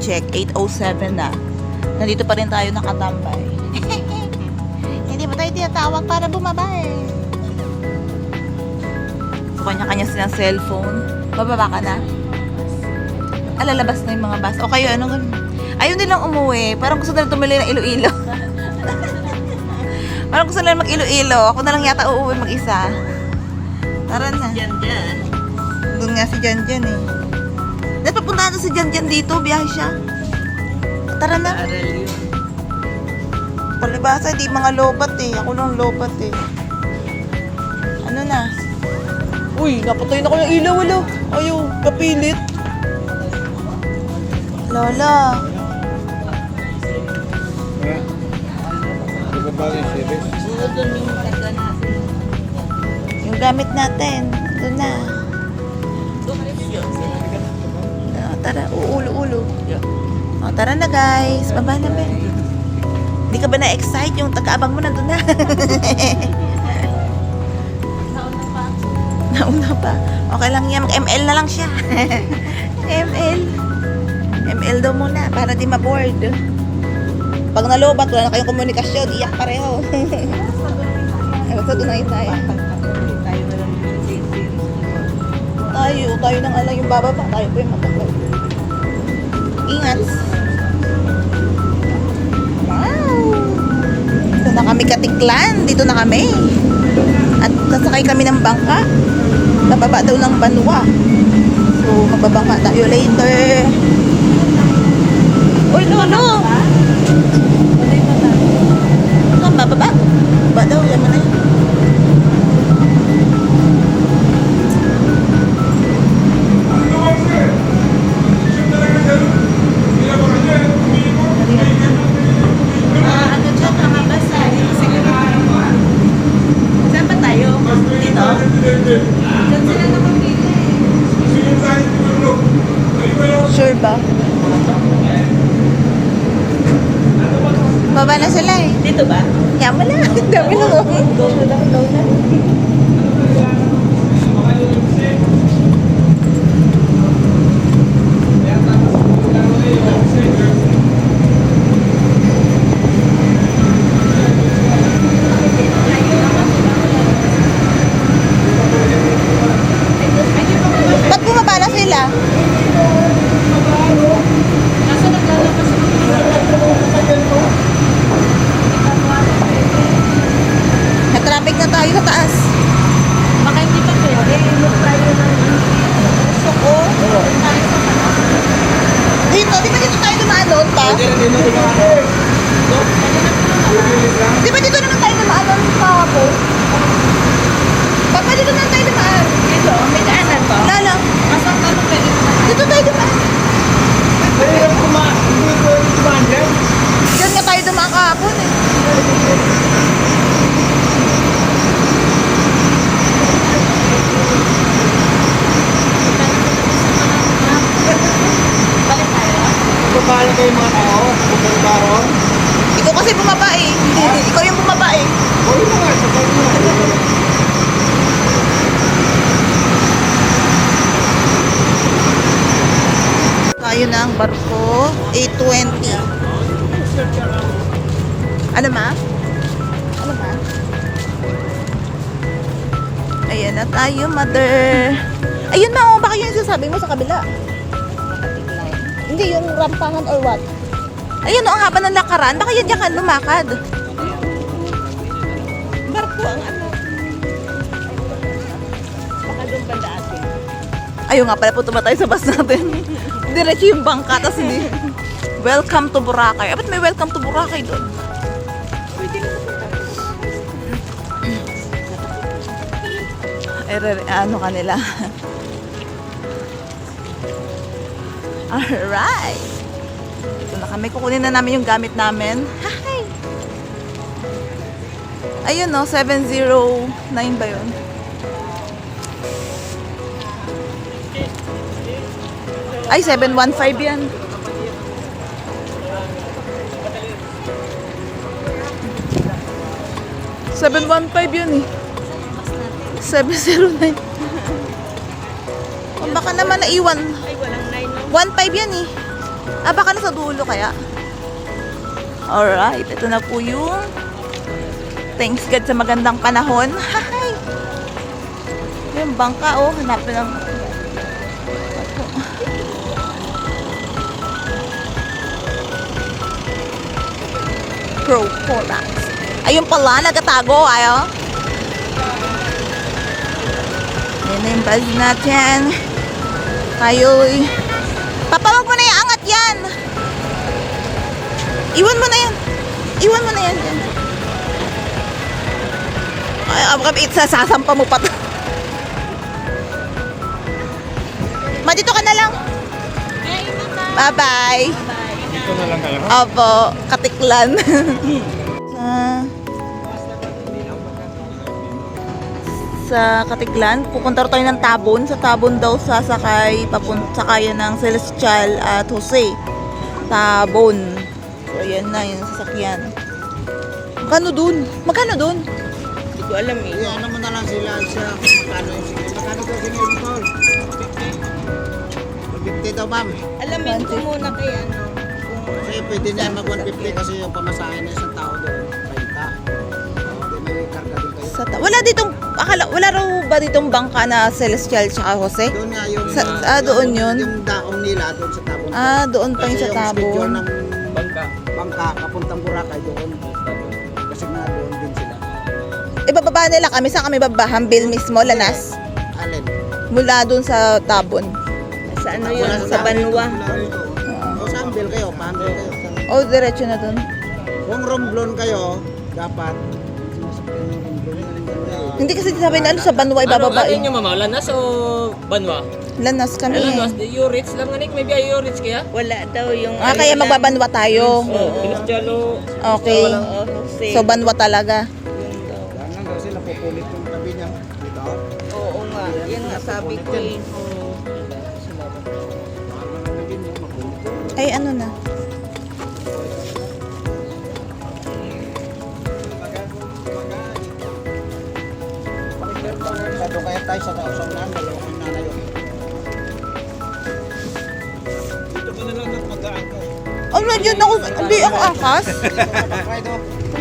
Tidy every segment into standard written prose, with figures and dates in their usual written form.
check. 8:07 na. Nandito pa rin tayo nakatambay. Hindi ba tayo tinatawag para bumaba eh? So, kanya-kanya silang cellphone. Bababa ka na? Lalabas na yung mga bus. O kayo, anong ganun? Ayaw nilang umuwi. Parang gusto nila tumili ng Iloilo. Parang gusto nila mag-Iloilo. Ako na lang yata uuwi mag-isa. Tara na. Diyan. Doon nga si Janjan eh. Dapat papuntahan na si Janjan dito. Biyahe siya. Tara na. Aral yun. Palibasa, di mga lobat eh. Ako lang lobat eh. Ano na? Uy, napatay na ko yung ilaw. Wala. Ayaw, kapilit. Lola. Sunod doon yung taga natin. Yung gamit natin. Doon na. Tara, ulo. O, tara na guys. Baba na ba? Hindi ka ba na-excite? Yung taga-abang mo nandun na. Nauna pa. Okay lang yan. Mag-ML na lang siya. ML daw muna para di ma-board. Pag nalobat, wala na kayong komunikasyon. Iyak pareho. Basta doon na tayo. Tayo na lang yung Tayo nang alam yung bababa. Tayo po yung matagal. Ingat. Wow! Dito na kami katiklan. Dito na kami. At sasakay kami ng bangka. Nababa daw ng Banwa. So, magbabangka tayo later. Uy, Lolo! Ito, mababa. Baba daw, yan mo na yun. Ano dyan, mga basa? Saan ba tayo? Dito? Dyan sila nakapili. Sure ba? Baba na sila eh. Dito ba? Yaman na. Dami na mo. Go na. Ba't bumaba na sila? Na-traffic na tayo sa taas. Baka hindi pa pwede. Look tayo ng Gusto ko. Dito, di ba dito tayo dumaan doon pa? Di ba dito naman tayo dumaan doon pa ako? Papa, dito naman tayo dumaan. Dito, may daanan to. Lala, Masang ka nung pwede. dito tayo dumaan. Diyan nga tayo dumaan kahapon eh. Balik tayo. Pagpapala kayo mga tao, kung baron. Ikaw kasi bumaba eh. Ikaw yung bumaba eh. Huwag mo nga, sabay mo. Tayo na ang barko. 8:20. Ano ma? Ano ma? Ayan na tayo, mother. Ayun ma, oh, baka yun yung sasabi mo sa kabila. Hindi, yung rampahan or what? Ayun o, ang haba ng lakaran. Baka yan ka lumakad. Barko ang ano. Baka doon banda atin. Ayaw nga pala po tumatay sa bus natin. Diretso yung bangka, tapos hindi. Welcome to Boracay. Ba't may welcome to Boracay doon? Pwede na Ano kanila? Alright. Ito na kami. Kukunin na namin yung gamit namin. Hi! Ayun no, 709 ba yun? Ay, 715 yan. $715 yun eh. 709. O baka naman naiwan. Ay, walang 9 no? 15 yan eh. Baka nasa dulo kaya. Alright, ito na po yung thanks God sa magandang panahon. Hi! Yung bangka, oh. Hanapin lang. Pro-Polax. Ayun pala, nagatago, ayo. Yan na yung buzz natin. Tayo'y... Papa, wag mo na yung angat yan. Iwan mo na yan. Iwan mo na yan. Ay, sasampa mo pa to. Ma, dito ka na lang. Bye-bye. Dito na lang kayo. Opo, Katiklan. sa Katiklan, pupunta tayo ng Tabon. Sa Tabon daw sasakay, sakayan ng Celestial at Jose. Tabon. So, ayan na yung sasakyan. Magkano dun? Magkano dun? Hindi ko alam eh. Ano mo na lang sila siya kung magkano yung sige. Magkano daw sige yung call? 50 daw, ma'am. Alamin ko muna kay ano. Kasi pwede na mag 150 kasi yung pamasahe na isang tao doon. 30. May karga din kayo. Wala ditong, wala raw ba ditong bangka na Celestial tsaka Jose? Doon nga yung... doon yun? Yung daong nila doon sa Tabon. Doon pa yung sa Kasi yung schedule Tabon. ng bangka papuntang Boracay doon. Kasi nga doon din sila. Ibababa nila kami. Saan kami baba? Hambil mismo, Lanas. Alin? Mula doon sa Tabon. Sa ano yun? Sa Banwa. O sa Ambil kayo, pa-Ambil kayo. O, diretso na doon. Kung romblon kayo, dapat Hindi kasi sabi na ano, sa Banwa ibababa Ano eh. nyo mama? Lanas o Banwa? Lanas kami Lanas, eh. Eurits lang nganik. Maybe ay Eurits kaya? Wala daw yung... Kaya magbabanwa tayo. Celestialo. Okay. Oo, Jose. So, Banwa talaga. Yun daw. Ganun daw sila pupulit yung tabi niya. Dito. Oo nga. Yan nga sabi ko eh. Ay, ano na. Sado kaya tayo sa saunahan, dalawa kong nanayo. Dito ka na lang at magaan ka. Oh, nandiyan ako. Hindi ako akas.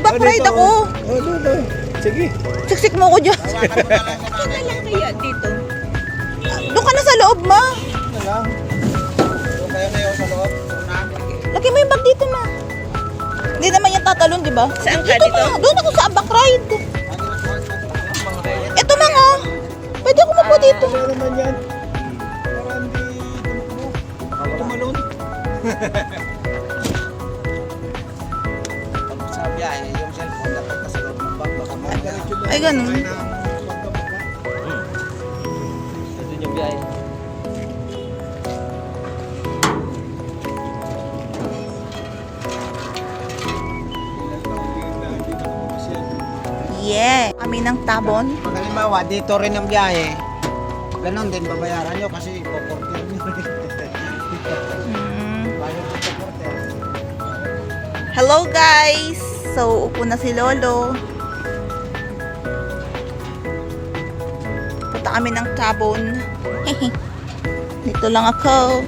Backride ako. Oh, doon. Sige. Siksik mo ko dyan. Hawakan mo na lang sa Ito lang kaya dito. Doon ka na sa loob, ma. na lang. Doon kayo ngayon sa loob. Saunahan. Laki mo yung bag dito, ma. Hindi naman yan tatalon, di ba? Saan ka Dito, dito? ma. Doon ako sa backride. Ito na nga. Pwede ako mapo dito. Ano naman yan? Para hindi tumakbo. Tumalon. Pag sa biyahe, yung cellphone dapat nasa loob ng bag. Baka mamaya. Ay, ganun. Ito yung biyahe. Yeah. Kami ng Tabon. Pag halimbawa, dito rin ang biyahe, ganun din babayaran nyo kasi ipoporter nyo. Bayad sa porter. Hello, guys. So, upo na si Lolo. Punta kami ng Tabon. Dito lang ako.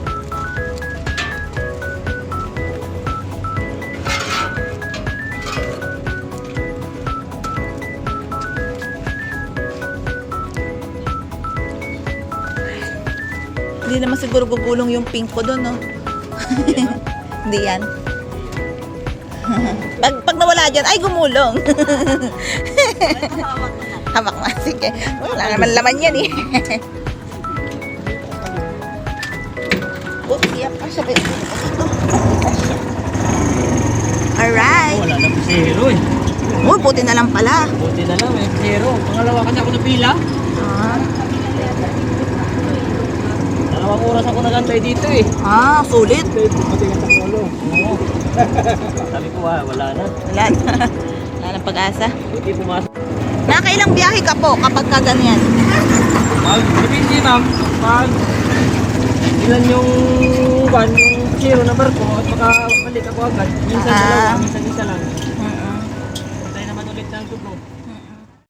Hindi naman siguro gugulong yung pink ko doon, no? Hindi yan. pag nawala dyan, ay gumulong. Hawak na. Sige. Wala naman laman yan eh. Oops, iyak ka siya. Alright. Wala na po si Hero eh. Uy, buti na lang pala. Buti na lang eh. Si Hero. Pangalawa kasi ako na pila. Dalawang oras ako nagantay dito eh. Sulit. Matingan sa ulo. Oo. Sabi ko wala na. Wala na. Wala na pag-asa. Hindi pumasok. Nakailang biyahe ka po kapag ka ganyan? Depende ma'am. Pag ilan yung zero na barko at makabalik ako agad. Minsan dalawa, minsan isa lang.